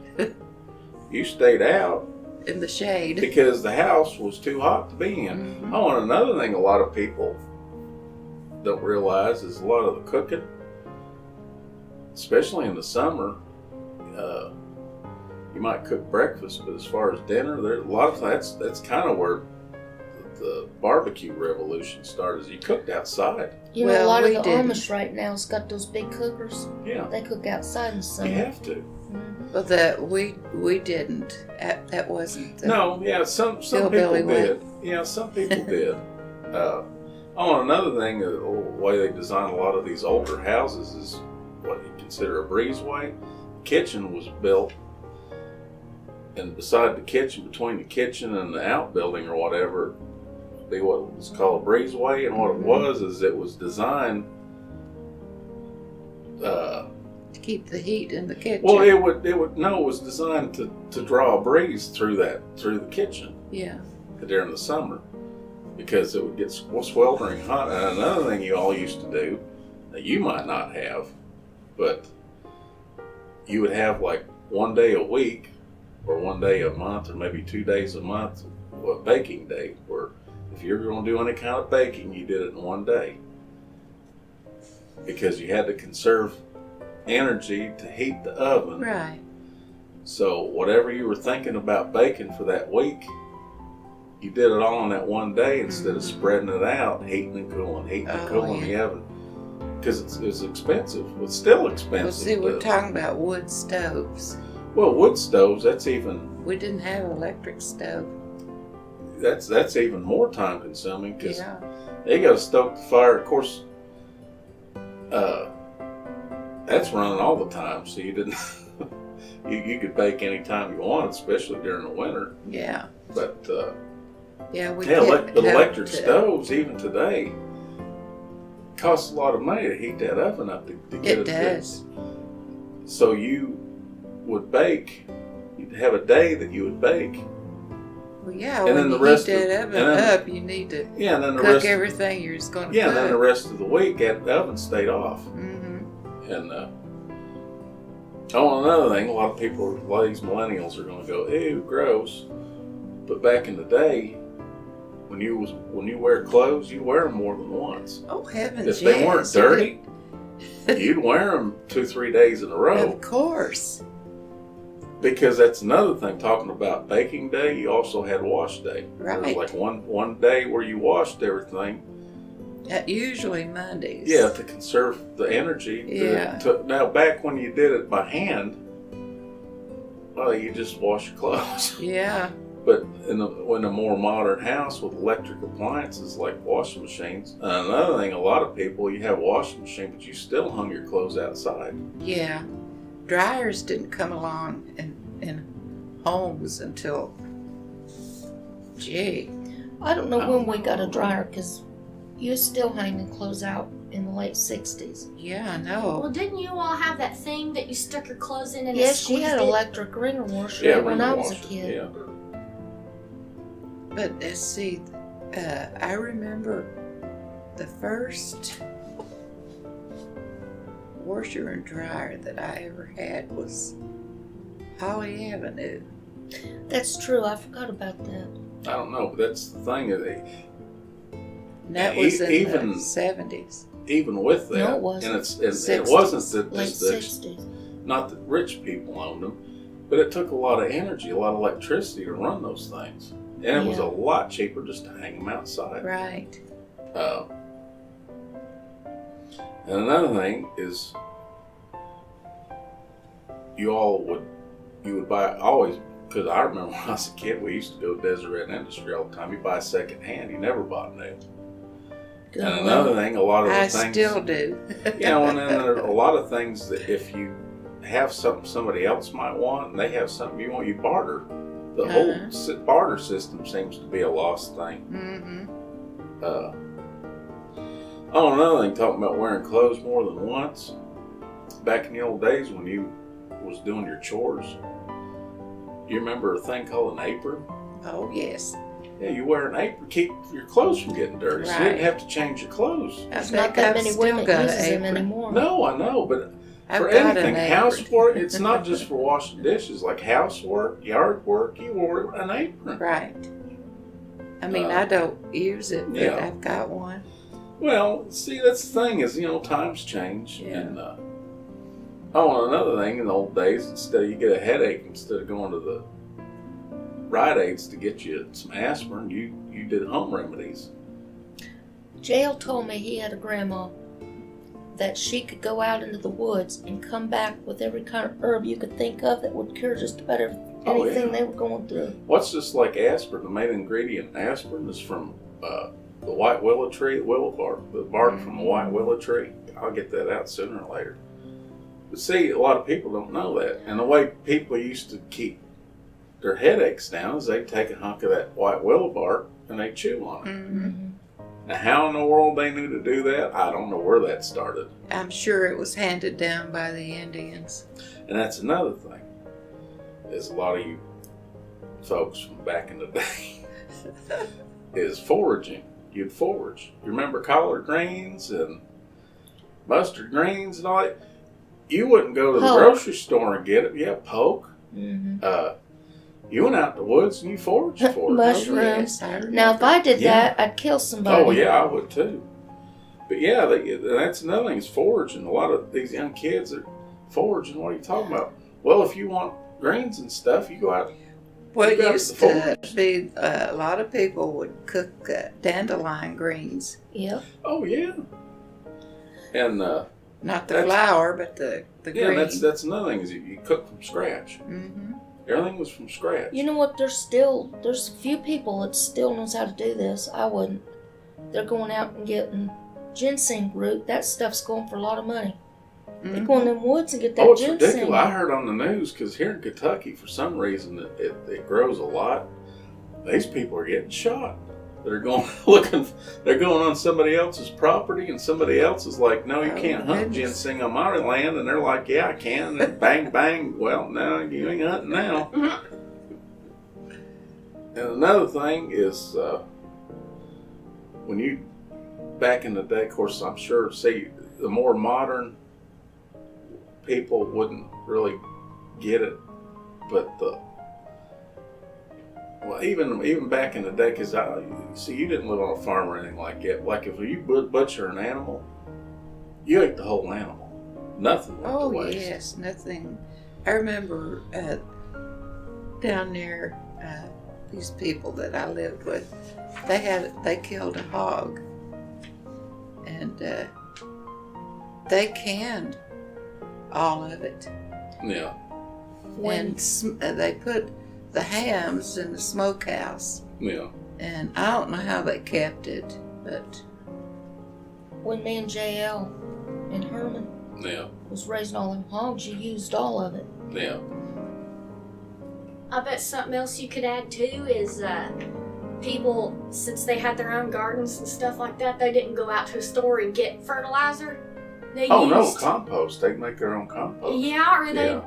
Speaker 1: You stayed out
Speaker 2: in the shade
Speaker 1: because the house was too hot to be in.
Speaker 2: Mm-hmm.
Speaker 1: Oh, and another thing a lot of people don't realize is a lot of the cooking, especially in the summer, you might cook breakfast, but as far as dinner, there's a lot of that's kind of where the barbecue revolution started. You cooked outside.
Speaker 3: A lot of the Amish right now has got those big cookers.
Speaker 1: Yeah,
Speaker 3: they cook outside in the summer.
Speaker 1: You have to.
Speaker 2: But that we didn't. That wasn't.
Speaker 1: No, yeah, some people did. Yeah, some people did. And another thing, the way they design a lot of these older houses is what you consider a breezeway. The kitchen was built, and beside the kitchen, between the kitchen and the outbuilding or whatever, would be what was called a breezeway. And what it was designed
Speaker 2: to keep the heat in the kitchen.
Speaker 1: Well, it was designed to draw a breeze through the kitchen.
Speaker 2: Yeah.
Speaker 1: During the summer, because it would get sweltering hot. And another thing you all used to do that you might not have, but you would have like one day a week or one day a month, or maybe 2 days a month, a baking day, where if you're going to do any kind of baking, you did it in one day. Because you had to conserve energy to heat the oven.
Speaker 2: Right.
Speaker 1: So whatever you were thinking about baking for that week, you did it all in that one day instead of spreading it out, heating and cooling in the oven. Because it's expensive. It's still expensive.
Speaker 2: Well, see, we're talking about wood stoves.
Speaker 1: Well, wood stoves, that's even...
Speaker 2: We didn't have an electric stove.
Speaker 1: That's even more time consuming because
Speaker 2: Yeah.
Speaker 1: they got to stoke the fire. Of course, that's running all the time, so you didn't... you could bake any time you wanted, especially during the winter.
Speaker 2: Yeah.
Speaker 1: But
Speaker 2: the
Speaker 1: electric stoves, even today, cost a lot of money to heat that oven up to get
Speaker 2: It does.
Speaker 1: So you would bake. You'd have a day that you would bake.
Speaker 2: Well, yeah,
Speaker 1: And
Speaker 2: when
Speaker 1: then the
Speaker 2: you
Speaker 1: rest
Speaker 2: heat
Speaker 1: of-
Speaker 2: that oven
Speaker 1: and then-
Speaker 2: up, you need to
Speaker 1: Yeah, and then the
Speaker 2: cook
Speaker 1: rest.
Speaker 2: everything you're just going to
Speaker 1: Yeah,
Speaker 2: cook.
Speaker 1: and then the rest of the week, that oven stayed off.
Speaker 2: Mm-hmm.
Speaker 1: And another thing, a lot of these millennials are going to go, ew, gross. But back in the day, when you wear clothes, you wear them more than once.
Speaker 2: Oh, heavens,
Speaker 1: If they weren't
Speaker 2: yes.
Speaker 1: dirty, you'd wear them 2-3 days in a row.
Speaker 2: Of course.
Speaker 1: Because that's another thing, talking about baking day, you also had wash day. There was
Speaker 2: Right.
Speaker 1: like one day where you washed everything.
Speaker 2: Usually Mondays.
Speaker 1: Yeah, to conserve the energy.
Speaker 2: Yeah.
Speaker 1: Now, back when you did it by hand, well, you just wash your clothes.
Speaker 2: Yeah.
Speaker 1: But in a more modern house with electric appliances like washing machines, another thing, a lot of people, you have a washing machine, but you still hung your clothes outside.
Speaker 2: Yeah. Dryers didn't come along in homes until, gee.
Speaker 3: I don't know when we got a dryer because you was still hanging clothes out in the late 60s.
Speaker 2: Yeah, I know.
Speaker 4: Well, didn't you all have that thing that you stuck your clothes in and it
Speaker 3: Yes, she
Speaker 4: squeezed
Speaker 3: had
Speaker 4: it?
Speaker 3: electric wringer washer
Speaker 1: Yeah,
Speaker 3: when I was a
Speaker 1: washer,
Speaker 3: kid.
Speaker 1: Yeah.
Speaker 2: But see, I remember the first washer and dryer that I ever had was Holly Avenue.
Speaker 3: That's true. I forgot about that.
Speaker 1: I don't know, but that's the thing.
Speaker 2: And that was in
Speaker 1: Even-
Speaker 2: the 70s.
Speaker 1: Even with that,
Speaker 3: No, it wasn't.
Speaker 1: and it
Speaker 2: 60s.
Speaker 1: wasn't that
Speaker 3: Late
Speaker 1: just that
Speaker 3: 60s.
Speaker 1: not that rich people owned them, but it took a lot of energy, a lot of electricity to run those things, and it was a
Speaker 3: Yeah.
Speaker 1: lot cheaper just to hang them outside.
Speaker 2: Right.
Speaker 1: And another thing is, you would buy always, because I remember when I was a kid, we used to go to Deseret Industry all the time. You buy second hand, you never bought new.
Speaker 3: Good
Speaker 1: And
Speaker 3: luck.
Speaker 1: another thing, a lot of the
Speaker 2: I
Speaker 1: things,
Speaker 2: still do.
Speaker 1: you know, and then there are a lot of things that if you have something somebody else might want and they have something you want, you barter. The whole barter system seems to be a lost thing.
Speaker 2: Mm-hmm.
Speaker 1: Another thing, talking about wearing clothes more than once. Back in the old days when you was doing your chores, you remember a thing called an apron?
Speaker 2: Oh, yes.
Speaker 1: Yeah, you wear an apron, keep your clothes from getting dirty. So you didn't
Speaker 2: Right.
Speaker 1: have to change your clothes.
Speaker 3: There's
Speaker 2: I
Speaker 3: not
Speaker 2: think
Speaker 3: that
Speaker 2: I've
Speaker 3: many
Speaker 2: still
Speaker 3: women
Speaker 2: got
Speaker 3: uses
Speaker 2: an
Speaker 3: them
Speaker 2: apron.
Speaker 3: anymore.
Speaker 1: No, I know, but
Speaker 2: I've
Speaker 1: for
Speaker 2: got
Speaker 1: anything,
Speaker 2: an apron.
Speaker 1: housework, it's not just for washing dishes, like housework, yard work, you wore an apron.
Speaker 2: Right. I mean, I don't use it, but
Speaker 1: yeah.
Speaker 2: I've got one.
Speaker 1: Well, see, that's the thing is, times change.
Speaker 2: Yeah.
Speaker 1: And, another thing, in the old days, instead of you get a headache, instead of going to the Rite Aids to get you some aspirin, you did home remedies.
Speaker 3: Jail told me he had a grandma that she could go out into the woods and come back with every kind of herb you could think of that would cure just about anything they were going through.
Speaker 1: What's just like aspirin? The main ingredient in aspirin is from the white willow tree, the willow bark, the bark from the white willow tree. I'll get that out sooner or later. But see, a lot of people don't know that. And the way people used to keep their headaches down is they'd take a hunk of that white willow bark and they'd chew on it.
Speaker 2: Mm-hmm.
Speaker 1: Now, how in the world they knew to do that, I don't know where that started.
Speaker 2: I'm sure it was handed down by the Indians.
Speaker 1: And that's another thing, is a lot of you folks from back in the day is foraging. You'd forage. You remember collard greens and mustard greens and all that? You wouldn't go to the
Speaker 3: Poke.
Speaker 1: grocery store and get it. Yeah, poke.
Speaker 3: Mm-hmm.
Speaker 1: You went out in the woods and you foraged for it.
Speaker 3: Mushrooms.
Speaker 2: Oh, yes,
Speaker 3: Now, if I did
Speaker 1: Yeah.
Speaker 3: that, I'd kill somebody.
Speaker 1: Oh yeah, I would too. But yeah, that's another thing is foraging. A lot of these young kids are foraging. What are you talking about? Well, if you want greens and stuff, you go out.
Speaker 2: Well,
Speaker 1: You
Speaker 2: it
Speaker 1: got
Speaker 2: used
Speaker 1: the
Speaker 2: to
Speaker 1: forage.
Speaker 2: be a lot of people would cook dandelion greens.
Speaker 3: Yep.
Speaker 1: Oh yeah. And
Speaker 2: Not the
Speaker 1: That's-
Speaker 2: flour, but the
Speaker 1: yeah,
Speaker 2: green.
Speaker 1: that's another thing is you cook from scratch.
Speaker 2: Mm-hmm.
Speaker 1: Everything was from scratch.
Speaker 3: You know what? There's a few people that still knows how to do this. I wouldn't. They're going out and getting ginseng root. That stuff's going for a lot of money. They go in them woods and get that
Speaker 1: Oh, it's
Speaker 3: ginseng.
Speaker 1: ridiculous. I heard on the news because here in Kentucky, for some reason, it grows a lot. These people are getting shot. They're going they're going on somebody else's property, and somebody else is like, "No, you
Speaker 2: Oh,
Speaker 1: can't hunt
Speaker 2: goodness.
Speaker 1: ginseng on my land," and they're like, "Yeah, I can." And bang, bang. Well, no, you ain't hunting now. And another thing is when you back in the day, of course, I'm sure. See, the more modern people wouldn't really get it, but even back in the day, because you didn't live on a farm or anything like that. Like if you butcher an animal, you ate the whole animal. Nothing went to
Speaker 2: Oh,
Speaker 1: waste.
Speaker 2: yes, nothing. I remember down near these people that I lived with, they killed a hog, and they canned all of it.
Speaker 1: Yeah.
Speaker 3: When
Speaker 2: And they put the hams in the smokehouse,
Speaker 1: Yeah.
Speaker 2: and I don't know how they kept it, but
Speaker 3: when me and JL and Herman
Speaker 1: Yeah.
Speaker 3: was raising all them hogs, you used all of it.
Speaker 1: Yeah.
Speaker 4: I bet something else you could add too is people, since they had their own gardens and stuff like that, they didn't go out to a store and get fertilizer. They
Speaker 1: Oh no,
Speaker 4: used,
Speaker 1: compost. They make their own compost.
Speaker 4: Yeah, or
Speaker 1: Yeah.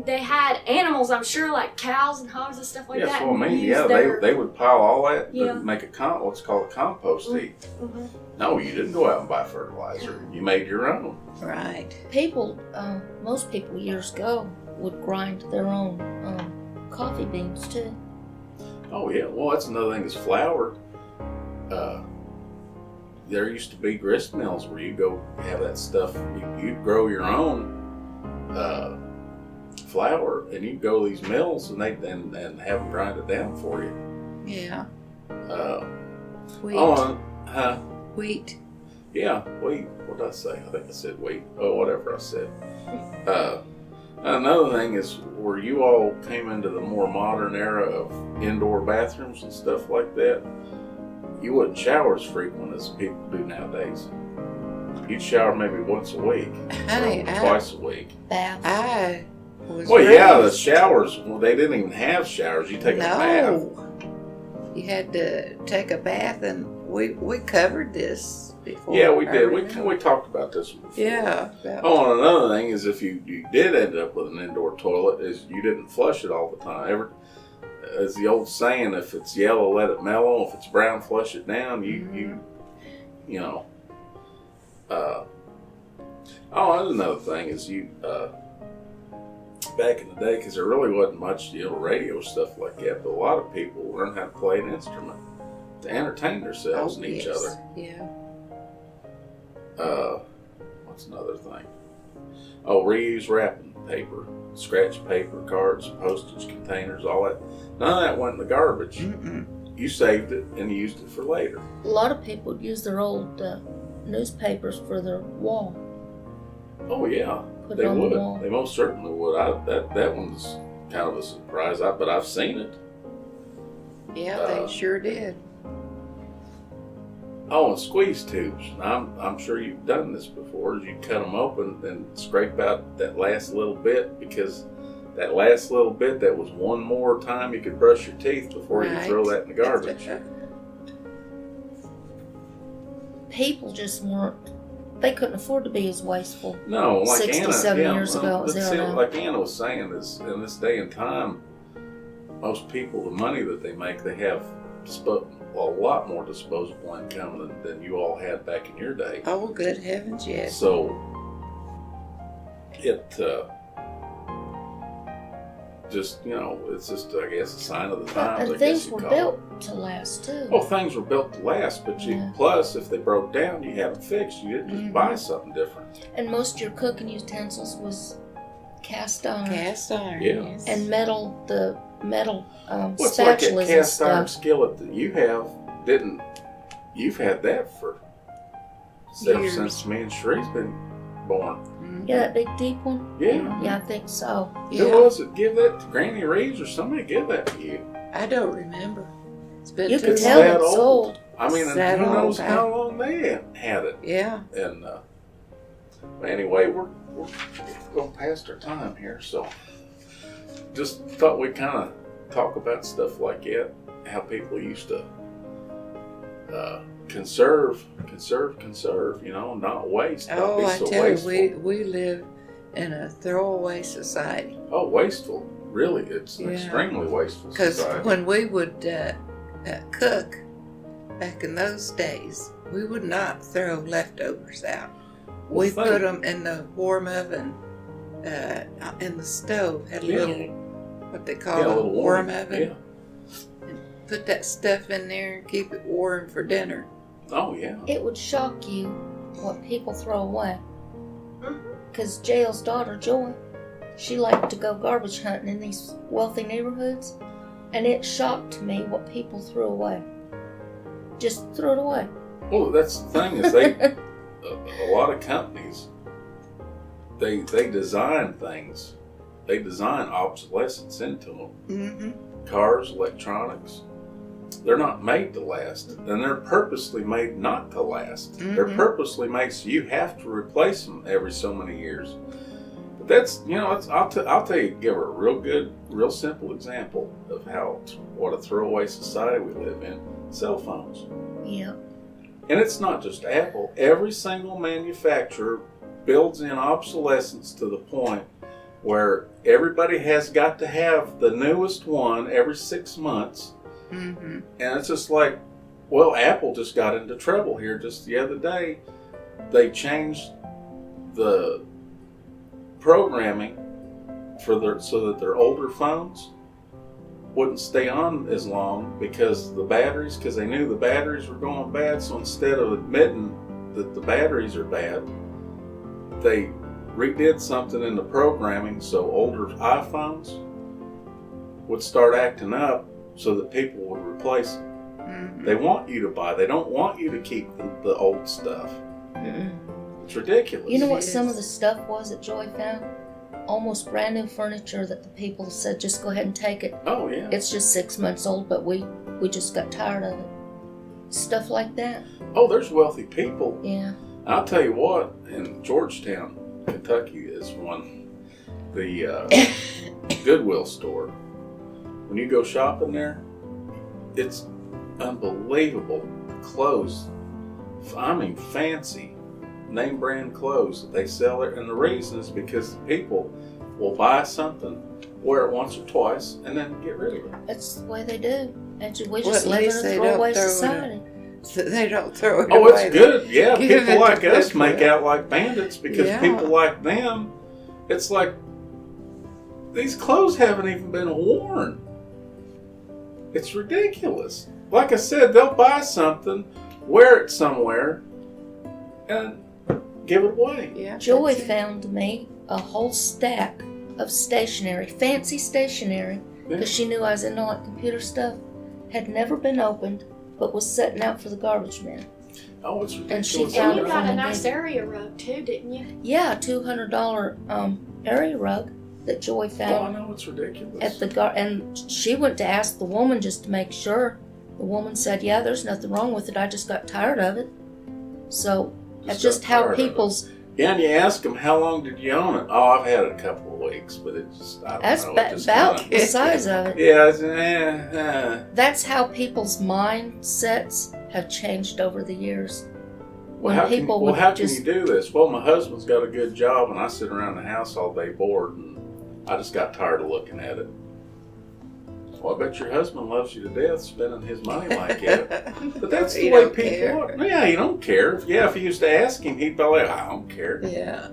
Speaker 4: they had animals, I'm sure, like cows and hogs and stuff like
Speaker 1: Yeah,
Speaker 4: that.
Speaker 1: that's what I
Speaker 4: and
Speaker 1: mean.
Speaker 4: use
Speaker 1: Yeah,
Speaker 4: their-
Speaker 1: they would pile all that
Speaker 4: Yeah.
Speaker 1: to make what's called a compost heap.
Speaker 4: Mhm.
Speaker 1: No, you didn't go out and buy fertilizer. You made your own.
Speaker 2: right.
Speaker 3: People, most people years ago would grind their own coffee beans too.
Speaker 1: Oh yeah. Well, that's another thing is flour. There used to be grist mills where you go have that stuff. You'd grow your own flour, and you'd go to these mills and and have them grind it down for you.
Speaker 2: Yeah. Wheat.
Speaker 1: Huh?
Speaker 2: Wheat.
Speaker 1: Yeah, wheat. What did I say? I think I said wheat. Oh, whatever I said. Another thing is where you all came into the more modern era of indoor bathrooms and stuff like that, you wouldn't shower as frequent as people do nowadays. You'd shower maybe once a week,
Speaker 2: Honey,
Speaker 1: or twice a week.
Speaker 3: Bath.
Speaker 2: I was
Speaker 1: Well, yeah, the
Speaker 2: raised-
Speaker 1: showers, well, they didn't even have showers. You take a bath.
Speaker 2: No. You had to take a bath, and we covered this before.
Speaker 1: Yeah, we
Speaker 2: I
Speaker 1: did.
Speaker 2: remember.
Speaker 1: We talked about this one before.
Speaker 2: Yeah. about-
Speaker 1: Oh, and another thing is if you did end up with an indoor toilet, is you didn't flush it all the time. As the old saying, if it's yellow, let it mellow. If it's brown, flush it down. You know. That's another thing is back in the day, because there really wasn't much radio stuff like that, but a lot of people learned how to play an instrument to entertain themselves and each
Speaker 2: yes.
Speaker 1: other.
Speaker 2: Yeah.
Speaker 1: What's another thing? Oh, reuse wrapping paper, scratch paper, cards, postage containers, all that. None of that went in the garbage.
Speaker 2: Mm-mm.
Speaker 1: You saved it and you used it for later.
Speaker 3: A lot of people would use their old newspapers for their wall.
Speaker 1: Oh yeah,
Speaker 3: Put
Speaker 1: they
Speaker 3: it on
Speaker 1: would.
Speaker 3: the wall.
Speaker 1: They most certainly would. That one's kind of a surprise. But I've seen it.
Speaker 2: Yeah, they sure did.
Speaker 1: Oh, and squeeze tubes. I'm sure you've done this before. Is you cut them open and scrape out that last little bit, because that last little bit, that was one more time you could brush your teeth before you
Speaker 2: Right.
Speaker 1: throw that in the garbage.
Speaker 3: People just weren't. They couldn't afford to be as wasteful.
Speaker 1: No, like
Speaker 3: 60,
Speaker 1: Anna,
Speaker 3: 70
Speaker 1: yeah,
Speaker 3: years ago, it was
Speaker 1: but
Speaker 3: there
Speaker 1: see,
Speaker 3: now.
Speaker 1: like Anna was saying, is in this day and time, most people, the money that they make, they have a lot more disposable income than you all had back in your day.
Speaker 2: Oh, good heavens, yes.
Speaker 1: just, it's just, I guess, a sign of the times.
Speaker 3: And
Speaker 1: I
Speaker 3: things
Speaker 1: guess
Speaker 3: were
Speaker 1: you call it.
Speaker 3: built to last too.
Speaker 1: Well, things were built to last, but plus, if they broke down, you had them fixed. You didn't just buy something different.
Speaker 3: And most of your cooking utensils was cast iron.
Speaker 2: Cast iron.
Speaker 1: Yeah.
Speaker 2: Yes.
Speaker 3: And metal, the metal
Speaker 1: What's like that
Speaker 3: spatulas and
Speaker 1: cast iron
Speaker 3: stuff.
Speaker 1: skillet that you have? You've had that for ever
Speaker 2: Years.
Speaker 1: since me and Sheree's been born.
Speaker 3: Yeah, that big deep one?
Speaker 1: Yeah.
Speaker 3: Yeah, I think so.
Speaker 2: Yeah.
Speaker 1: Who was it? Give that to Granny Reeves or somebody give that to you.
Speaker 2: I don't remember. It's been
Speaker 3: You
Speaker 2: too
Speaker 3: can
Speaker 1: It's
Speaker 3: tell
Speaker 1: that
Speaker 3: it's
Speaker 1: old.
Speaker 3: old.
Speaker 1: I mean, and
Speaker 2: That
Speaker 1: who
Speaker 2: old,
Speaker 1: knows
Speaker 2: huh?
Speaker 1: how long they had it.
Speaker 2: Yeah.
Speaker 1: And but anyway, we're going past our time here, so just thought we'd kind of talk about stuff like that, how people used to conserve, not waste. Not
Speaker 2: Oh,
Speaker 1: be
Speaker 2: I
Speaker 1: so
Speaker 2: tell
Speaker 1: wasteful.
Speaker 2: you, we live in a throwaway society.
Speaker 1: Oh, wasteful. Really, it's an
Speaker 2: Yeah.
Speaker 1: extremely wasteful
Speaker 2: Because
Speaker 1: society.
Speaker 2: when we would cook back in those days, we would not throw leftovers out.
Speaker 1: Well,
Speaker 2: We
Speaker 1: think-
Speaker 2: put them in the warm oven, in the stove. Had a
Speaker 1: Yeah.
Speaker 2: little, what they call
Speaker 1: yeah, a
Speaker 2: it,
Speaker 1: little
Speaker 2: warm oven.
Speaker 1: Yeah.
Speaker 2: Put that stuff in there and keep it warm for dinner.
Speaker 1: Oh, yeah.
Speaker 3: It would shock you what people throw away.
Speaker 4: Mhm.
Speaker 3: Because Jail's daughter, Joy, she liked to go garbage hunting in these wealthy neighborhoods. And it shocked me what people threw away. Just threw it away.
Speaker 1: Well, that's the thing is a lot of companies, they design things. They design obsolescence into them.
Speaker 2: Mm-hmm.
Speaker 1: Cars, electronics, they're not made to last. And they're purposely made not to last. They're
Speaker 2: Mhm.
Speaker 1: purposely made so you have to replace them every so many years. But that's, I'll tell you, give her a real simple example of what a throwaway society we live in. Cell phones.
Speaker 3: Yeah.
Speaker 1: And it's not just Apple. Every single manufacturer builds in obsolescence to the point where everybody has got to have the newest one every 6 months.
Speaker 2: Mm-hmm.
Speaker 1: And it's just like, well, Apple just got into trouble here just the other day. They changed the programming so that their older phones wouldn't stay on as long because they knew the batteries were going bad. So instead of admitting that the batteries are bad, they redid something in the programming so older iPhones would start acting up so that people would replace them.
Speaker 2: Mm-hmm.
Speaker 1: They want you to buy. They don't want you to keep the old stuff.
Speaker 3: Mm-mm.
Speaker 1: It's ridiculous.
Speaker 3: You know what
Speaker 2: Yes.
Speaker 3: some of the stuff was that Joy found? Almost brand new furniture that the people said, just go ahead and take it.
Speaker 1: Oh, yeah.
Speaker 3: It's just 6 months old, but we just got tired of it. Stuff like that.
Speaker 1: Oh, there's wealthy people.
Speaker 3: Yeah.
Speaker 1: I'll tell you what, in Georgetown, Kentucky is the Goodwill store. When you go shopping there, it's unbelievable clothes. I mean, fancy name brand clothes that they sell there. And the reason is because people will buy something, wear it once or twice, and then get rid of it.
Speaker 3: That's the way they do. And we
Speaker 2: Well,
Speaker 3: just
Speaker 2: at
Speaker 3: live in
Speaker 2: least
Speaker 3: a
Speaker 2: they
Speaker 3: throwaway
Speaker 2: don't throw it
Speaker 3: society.
Speaker 2: So they don't throw it
Speaker 1: Oh,
Speaker 2: away.
Speaker 1: it's good. Yeah,
Speaker 2: Give
Speaker 1: people
Speaker 2: it
Speaker 1: like
Speaker 2: to
Speaker 1: us make
Speaker 2: Goodwill.
Speaker 1: out like bandits because
Speaker 2: Yeah.
Speaker 1: people like them, it's like these clothes haven't even been worn. It's ridiculous. Like I said, they'll buy something, wear it somewhere, and give it away.
Speaker 2: Yeah,
Speaker 3: Joy
Speaker 2: that's it.
Speaker 3: found me a whole stack of stationery, fancy stationery, because she knew I was into all that computer stuff. Had never been opened, but was setting out for the garbage man.
Speaker 1: Oh, it's
Speaker 3: And she
Speaker 1: ridiculous.
Speaker 3: found
Speaker 4: And you
Speaker 3: it
Speaker 4: got a
Speaker 3: from
Speaker 4: nice
Speaker 3: the-
Speaker 4: area rug too, didn't you?
Speaker 3: Yeah, $200 area rug that Joy
Speaker 1: Oh, I
Speaker 3: found
Speaker 1: know, it's ridiculous.
Speaker 3: at the and she went to ask the woman just to make sure. The woman said, "Yeah, there's nothing wrong with it. I just got tired of it." So that's just
Speaker 1: got
Speaker 3: how
Speaker 1: tired of it.
Speaker 3: people's.
Speaker 1: Yeah, and you ask them, how long did you own it? Oh, I've had it a couple of weeks, but it just, I don't
Speaker 3: That's
Speaker 1: know. it just
Speaker 3: about
Speaker 1: kinda-
Speaker 3: the size of it.
Speaker 1: Yeah, it's,
Speaker 3: That's how people's mindsets have changed over the years. When
Speaker 1: how
Speaker 3: people
Speaker 1: can,
Speaker 3: would
Speaker 1: how
Speaker 3: just
Speaker 1: can you do this? Well, my husband's got a good job, and I sit around the house all day bored, and I just got tired of looking at it. Well, I bet your husband loves you to death, spending his money like that. But that's the
Speaker 2: You
Speaker 1: way
Speaker 2: don't
Speaker 1: people
Speaker 2: care.
Speaker 1: are. Yeah, you don't care. Yeah, if you used to ask him, he'd be like, I don't care.
Speaker 2: Yeah.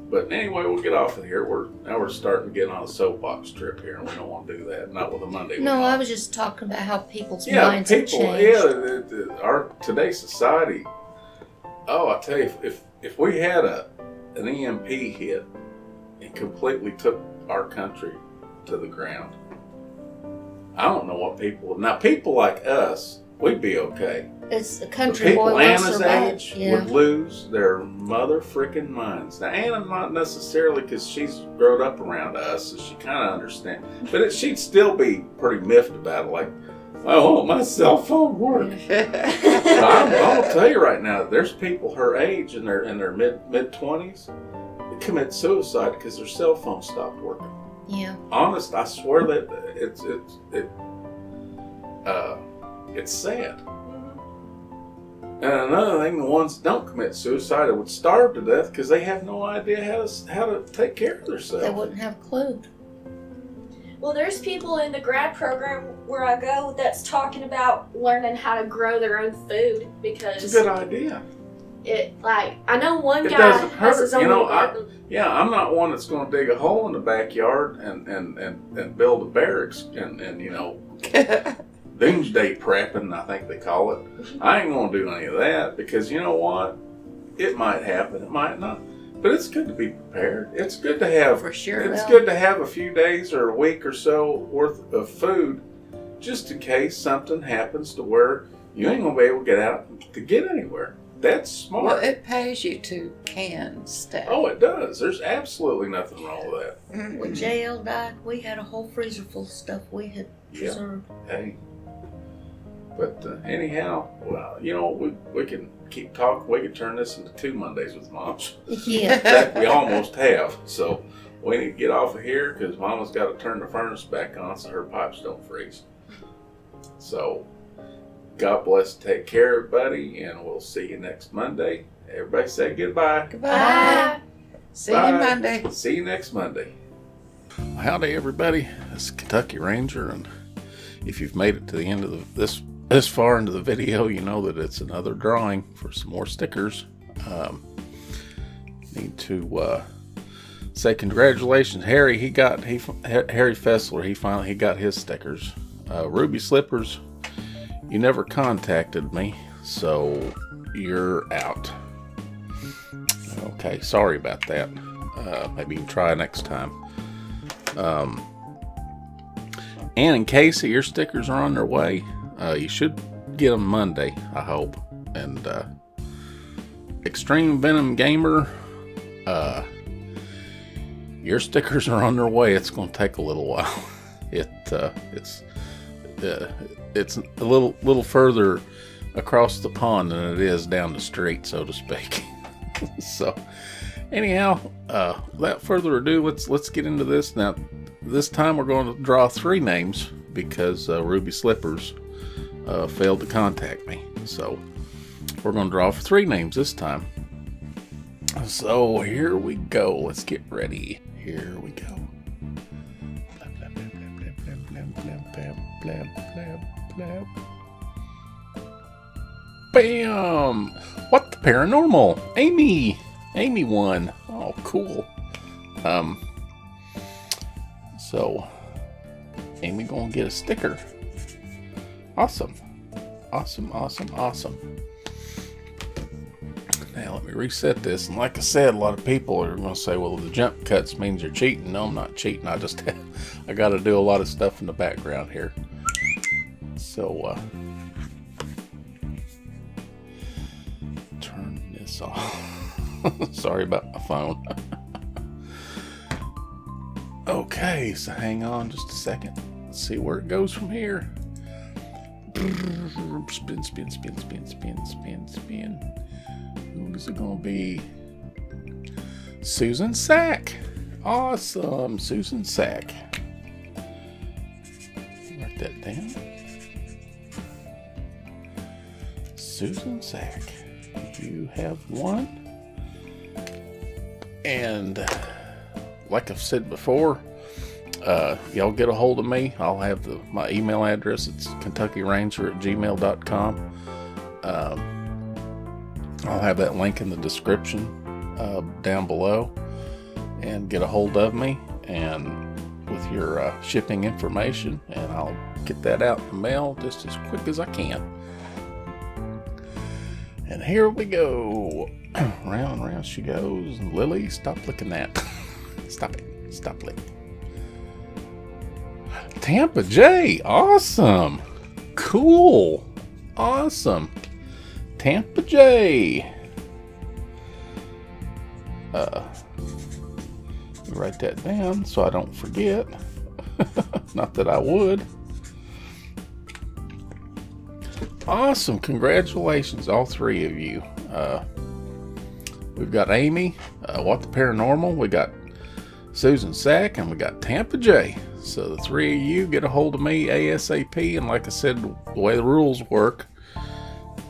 Speaker 1: But anyway, we'll get off of here. We're starting to get on a soapbox trip here, and we don't want to do that. Not with a Monday.
Speaker 3: No, I was just talking about how people's minds have changed.
Speaker 1: Yeah, our today's society. Oh, I tell you, if we had an EMP hit and completely took our country to the ground, I don't know what people. Now, people like us, we'd be okay.
Speaker 3: It's a country
Speaker 1: people
Speaker 3: boy will
Speaker 1: Anna's
Speaker 3: survive.
Speaker 1: age
Speaker 3: Yeah.
Speaker 1: would lose their mother freaking minds. Now, Anna not necessarily because she's grown up around us, so she kind of understands. But she'd still be pretty miffed about it. Like, I want my cell phone work. I'll tell you right now, there's people her age in their mid 20s that commit suicide because their cell phone stopped working.
Speaker 3: Yeah.
Speaker 1: Honest, I swear that it's sad. And another thing, the ones that don't commit suicide would starve to death because they have no idea how to take care of themselves.
Speaker 3: They wouldn't have a clue.
Speaker 4: Well, there's people in the grad program where I go that's talking about learning how to grow their own food because
Speaker 1: It's a good idea.
Speaker 4: I know one
Speaker 1: It
Speaker 4: guy
Speaker 1: doesn't
Speaker 4: has his
Speaker 1: hurt.
Speaker 4: own
Speaker 1: You know,
Speaker 4: garden.
Speaker 1: I'm not one that's going to dig a hole in the backyard and build a barracks and doomsday prepping, I think they call it. I ain't going to do any of that because you know what? It might happen, it might not. But it's good to be prepared. It's good to have,
Speaker 2: For sure.
Speaker 1: it's good to have a few days or a week or so worth of food just in case something happens to where you ain't going to be able to get out to get anywhere. That's smart.
Speaker 2: Well, it pays you to can stuff.
Speaker 1: Oh, it does. There's absolutely nothing wrong with that.
Speaker 2: Mm-mm.
Speaker 3: When JL died, we had a whole freezer full of stuff we had preserved.
Speaker 1: Hey. But anyhow, well, we can keep talking. We could turn this into 2 Mondays with Moms.
Speaker 3: Yeah.
Speaker 1: In fact, we almost have. So we need to get off of here because Mama's got to turn the furnace back on so her pipes don't freeze. So God bless. Take care, everybody, and we'll see you next Monday. Everybody say goodbye.
Speaker 2: Goodbye.
Speaker 4: Bye.
Speaker 2: See
Speaker 1: Bye.
Speaker 2: you Monday.
Speaker 1: See you next Monday. Howdy, everybody. This is Kentucky Ranger, and if you've made it to the end of this far into the video, you know that it's another drawing for some more stickers. Need to say congratulations, Harry. Harry Fessler. He finally got his stickers. Ruby Slippers. You never contacted me, so you're out. Okay, sorry about that. Maybe you can try next time. And in case your stickers are on their way, you should get them Monday, I hope. And Extreme Venom Gamer, your stickers are on their way. It's going to take a little while. It's a little further across the pond than it is down the street, so to speak. So, anyhow, without further ado, let's get into this now. This time we're going to draw 3 names because Ruby Slippers failed to contact me. So we're going to draw for 3 names this time. So here we go. Let's get ready. Here we go. Bam! What the paranormal? Amy won. Oh, cool. So Amy gonna get a sticker. Awesome. Now let me reset this. And like I said, a lot of people are gonna say, well, the jump cuts means you're cheating. No, I'm not cheating. I got to do a lot of stuff in the background here. So turn this off. Sorry about my phone. Okay, so hang on just a second. Let's see where it goes from here. Spin. Who's it gonna be? Susn Sack. Awesome, Susn Sack. Write that down. Susn Sack. You have one. And like I've said before, y'all get a hold of me. I'll have my email address. It's kentuckyranger@gmail.com. I'll have that link in the description down below. and get a hold of me and with your shipping information, and I'll get that out in the mail just as quick as I can. And here we go. Round and round she goes. And Lily, stop licking that. Stop it. Stop licking. Tampa Jay. Awesome. Cool. Awesome. Tampa Jay. Write that down so I don't forget. Not that I would. Awesome. Congratulations, all three of you. We've got Amy, What the Paranormal, we got Susn Sack, and we got Tampa Jay. So the three of you get a hold of me ASAP, and like I said, the way the rules work,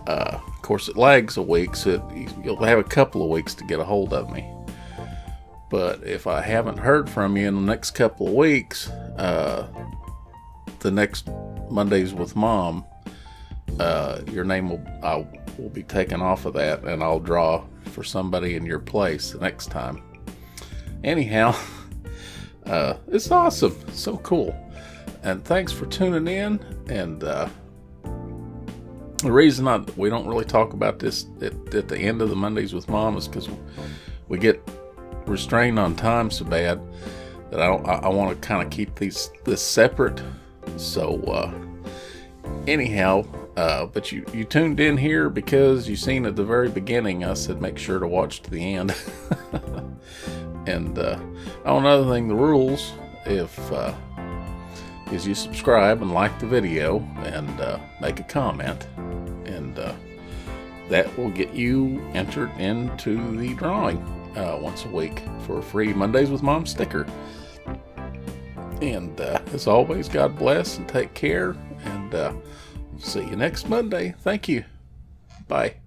Speaker 1: of course it lags a week, so you'll have a couple of weeks to get a hold of me. But if I haven't heard from you in the next couple of weeks, the next Mondays with Mom, your name will be taken off of that, and I'll draw for somebody in your place the next time. Anyhow, it's awesome. So cool. And thanks for tuning in. And the reason we don't really talk about this at the end of the Mondays with Mom is because we get restrained on time so bad that I want to kind of keep this separate. So anyhow, but you tuned in here because you seen at the very beginning I said make sure to watch to the end. And another thing, the rules is you subscribe and like the video and make a comment, and that will get you entered into the drawing once a week for a free Mondays with Mom sticker. And as always, God bless and take care, and see you next Monday. Thank you. Bye.